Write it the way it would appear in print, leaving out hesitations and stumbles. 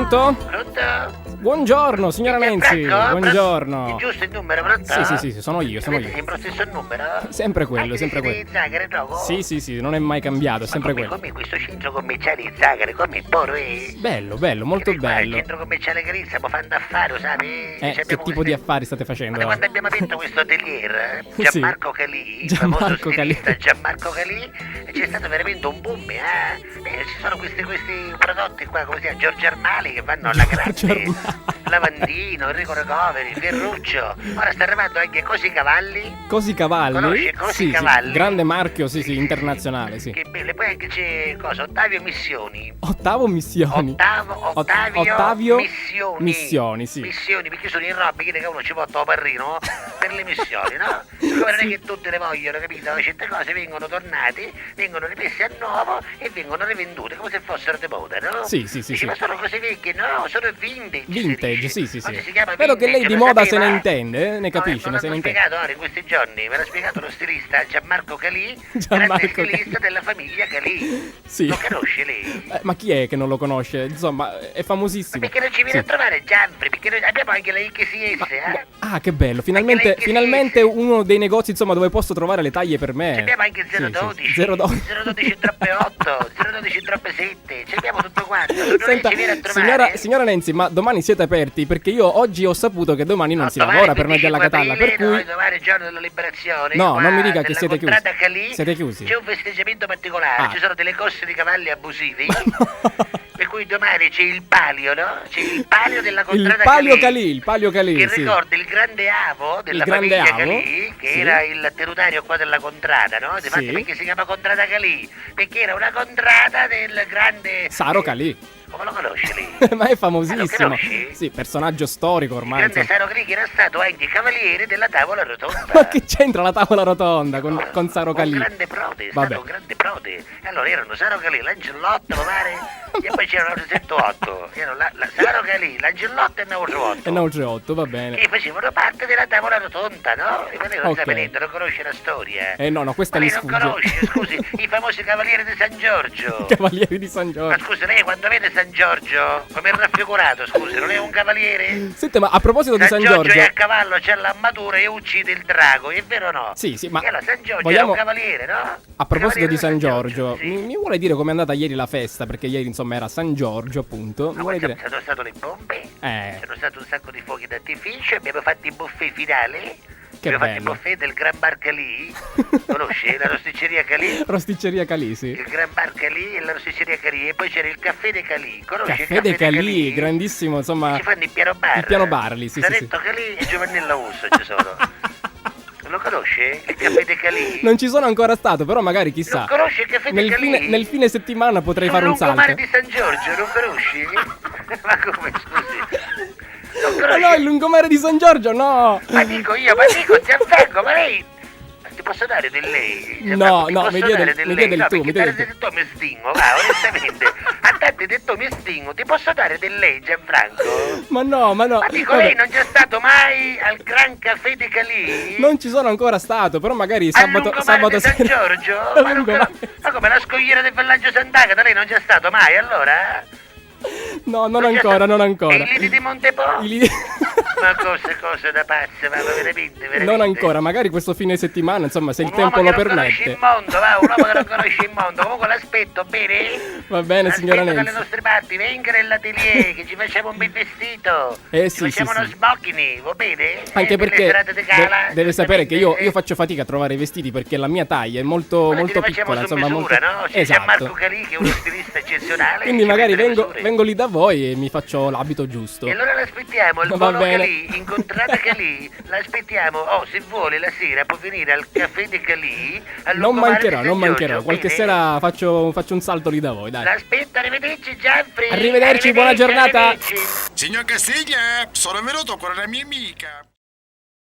Pronto? Pronto? Buongiorno, signora Nenzi. Franco? Buongiorno. È giusto il numero, pronto? Sì, sono io. Sempre lo stesso numero? Sempre quello, Anche sempre se quello. siete in Zagare, no? Sì, non è mai cambiato, è sempre quello. Come questo centro commerciale in Zagare, come Poro è? Bello, molto Il bello. centro commerciale che lì stiamo facendo affari, sai? Che tipo di affari state facendo? Ma quando abbiamo aperto questo atelier, Sì. Gianmarco Calì, il famoso Gianmarco Calì. stilista Gianmarco Calì, c'è stato veramente un boom, ci sono questi prodotti qua, come si chiama, Giorgio Armali, che vanno alla Giorgio grande, Armali. Lavandino, Enrico Recoveri, Ferruccio, ora sta arrivando anche Cosi Cavalli, Cosi Cavalli? Conosci Cosi Sì, Cavalli? grande marchio, sì, internazionale, sì. che bello, e poi anche c'è Ottavio Missioni. Ottavio Missioni. Ottavio Missioni, sì. Missioni, perché sono in roba che uno ci porta a parrino per le missioni, no? Come non è che tutte le vogliono, capito? Certe cose vengono tornate, vengono rimesse a nuovo e vengono rivendute come se fossero di moda, no? Sì. Dici, ma sono cose vecchie? No, sono vintage. Vintage, si sì. dice. Oggi si chiama Vedo che lei vintage, di lo moda se sapeva? ne intende, ne capisce, No, se ne l'ho intende. spiegato ora in questi giorni, me l'ha spiegato lo stilista Gianmarco Calì, Gianmarco grande stilista Calì. della famiglia Calì. Sì. Lo conosce lei? Ma chi è che non lo conosce? Insomma, è famosissimo. Perché non ci viene a trovare Gianfri? Perché noi abbiamo anche la XS, Ah, che bello, Anche lei che finalmente sì. uno dei negozi, insomma, dove posso trovare le taglie per me. Abbiamo anche il Sì, 012, 012. 012 troppe 8, 012 troppe 7, ci abbiamo tutto quanto. Se non Senta, ci viene a trovare. signora Nenzi, ma domani siete aperti? Perché io oggi ho saputo che domani non si lavora per me della Catalla, per cui... Domani è il giorno della liberazione. No, qua non mi dica che nella siete chiusi. contrada Calì, Siete chiusi? C'è un festeggiamento particolare, Ah. ci sono delle corse di cavalli abusivi. Per cui domani c'è il palio, no? C'è il palio della contrada Il palio Calì, che sì. ricorda il grande avo della Il grande famiglia avo, Calì, che sì. era il tenutario qua della contrada, no? Difatti Sì. perché si chiama contrada Calì? Perché era una contrada del grande... Saro Calì. Come lo conosci lì? Ma è Lo famosissimo. conosci? Sì, personaggio storico Il ormai. grande insomma. Saro Calì che era stato anche cavaliere della tavola rotonda. Ma che c'entra la tavola rotonda con Saro Calì? Un grande prode, è Vabbè. stato un grande prode. E allora erano Saro Calì, l'Angellotto, mi pare, e poi c'erano altri 7-8. Erano Saro Calì, l'Angellotto e E 9-8. no, c'è 8, va bene. Che facevano parte della tavola rotonda, no? E ma lei non Ok. sa niente, non conosce la storia. No, questa Ma mi lei non sfugge. conosce, scusi, i famosi cavalieri di San Giorgio. Cavalieri di San Ma Giorgio. scusi, lei quando vede San Giorgio, come è raffigurato, scusi, non è un cavaliere? Senti, ma a proposito di San Giorgio... è a cavallo, c'è l'armatura e uccide il drago, è vero o no? Sì, ma E allora San Giorgio vogliamo- era un cavaliere, no? A proposito Cavaliere di San Giorgio, sì. mi vuole dire com'è andata ieri la festa? Perché ieri, insomma, era San Giorgio, appunto. Mi Ma vuole poi dire... sono stato le bombe, Eh, sono stato un sacco di fuochi d'artificio, abbiamo fatto i buffet finali. Che Abbiamo fatto bello. il buffet del Gran Bar Calì. Conosci la rosticceria Calì? Rosticceria Calì, sì. Il Gran Bar Calì e la rosticceria Calì. E poi c'era il caffè de Calì. Conosci il Caffè de Calì, Calì? grandissimo, insomma. Ci fanno il piano bar. Il piano bar lì, sì. Saretto Calì e Giovannella Usso ci sono. Lo conosci? Il caffè de Calì? Non ci sono ancora stato, però magari chissà. Non conosci il caffè de Calì? Nel fine settimana potrei fare un lungomare salto. di San Giorgio, non conosci? Ma come, scusi? Non Ma conosci? no, il lungomare di San Giorgio, no! Ma dico Gianfranco, ma lei... Ti posso dare del lei? No, Ti no, posso mi dia dare del lei? tu, No, mi perché dia del dare tu. del tu mi stingo, va, onestamente. A te ti detto mi stingo, ti posso dare del lei, Gianfranco? Ma no. Ma dico, vabbè, lei non c'è stato mai al Gran Caffè de Calì? non ci sono ancora stato, però magari Al sabato lungomare di San sera. Giorgio? Al Ma, lungomare. ma come la scogliera del villaggio Sant'Agata, lei non c'è stato mai allora? No, non c'è ancora, stato- non E ancora. i lidi di Montepo? I lidi- Ma cose da pazze, ma veramente. Non ancora, magari questo fine settimana, insomma, se il Un tempo uomo lo che non conosce permette. il mondo, va, un uomo che non conosce il mondo. Comunque l'aspetto, bene? Va bene, signora L'aspetto dalle Nenzi. nostre parti, venga nell'atelier che ci facciamo un bel vestito. Sì, ci facciamo sì, uno sì. smoking, va bene? Anche Nelle perché serate di gala, deve sapere che io giustamente. faccio fatica a trovare i vestiti perché la mia taglia è molto, Guarda, molto li facciamo piccola, su insomma, misura, molto... no? C'è Gianmarco Esatto. Calì che è uno stilista eccezionale. Quindi ci magari mette le misure. vengo lì da voi e mi faccio l'abito giusto. E allora l'aspettiamo, il Va buono bene. Calì, incontrata Calì, l'aspettiamo, se vuole la sera può venire al caffè di Calì, al Non lungomare di mancherò, San non mancherò. Giorgio, Qualche bene? sera faccio un salto lì da voi, dai. L'aspetto, arrivederci Gianfri. Arrivederci, buona giornata. Arrivederci. Signor Castiglia, sono venuto con una mia amica.